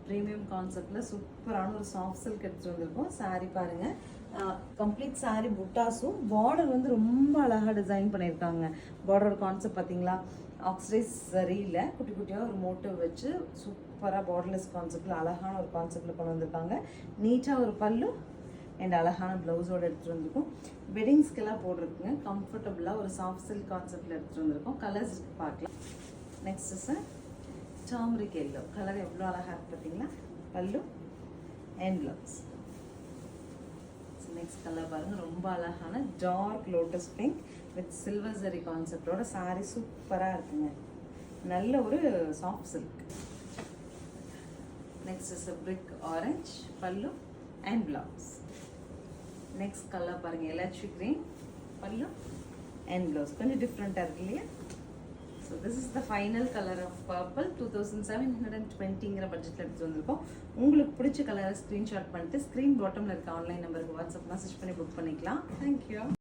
Premium கான்செப்டில் சூப்பரான ஒரு சாஃப்ட் சில்க் எடுத்துகிட்டு வந்திருக்கோம். சாரீ பாருங்கள், கம்ப்ளீட் சாரீ புட்டாஸும் பார்டர் வந்து ரொம்ப அழகாக டிசைன் பண்ணியிருக்காங்க. பார்டரோட கான்செப்ட் பார்த்தீங்களா, ஆக்சிடைஸ் சரியில்லை, குட்டி குட்டியாக ஒரு மோட்டிவ் வச்சு சூப்பராக பார்டர்லெஸ் கான்செப்டில் அழகான ஒரு கான்செப்டில் கொண்டு வந்திருக்காங்க. நீட்டாக ஒரு பல்லு அண்ட் அழகான ப்ளவுஸோடு எடுத்துகிட்டு வந்திருக்கோம். வெட்டிங்ஸ்க்கெல்லாம் போட்டிருக்குங்க. கம்ஃபர்டபுளாக ஒரு சாஃப்ட் சில்க் கான்செப்டில் எடுத்துகிட்டு வந்திருக்கோம். கலர்ஸ் பார்க்கலாம். நெக்ஸ்ட் சார் டாமரிக் எல்லோ கலர் எவ்வளோ அழகாக இருக்குது பார்த்தீங்களா, பல்லு அண்ட் ப்ளவுஸ். நெக்ஸ்ட் கலர் பாருங்கள், ரொம்ப அழகான dark lotus pink with silver zari கான்செப்டோட சாரீ சூப்பராக இருக்குங்க. நல்ல ஒரு soft silk. Next is brick orange pallu and blouse. Next colour பாருங்கள், elaichi green pallu and blouse. கொஞ்சம் டிஃப்ரெண்ட்டாக இருக்கு இல்லையா. So this is the final colour of purple. 2720ங்கிற பட்ஜெட்டில் எடுத்து வந்திருக்கோம். உங்களுக்கு பிடிச்ச கலரை ஸ்க்ரீன்ஷாட் பண்ணிட்டு ஸ்க்ரீன் பாட்டமில் இருக்க ஆன்லைன் நம்பருக்கு வாட்ஸ்அப் மெசேஜ் பண்ணி புக் பண்ணிக்கலாம். தேங்க்யூ.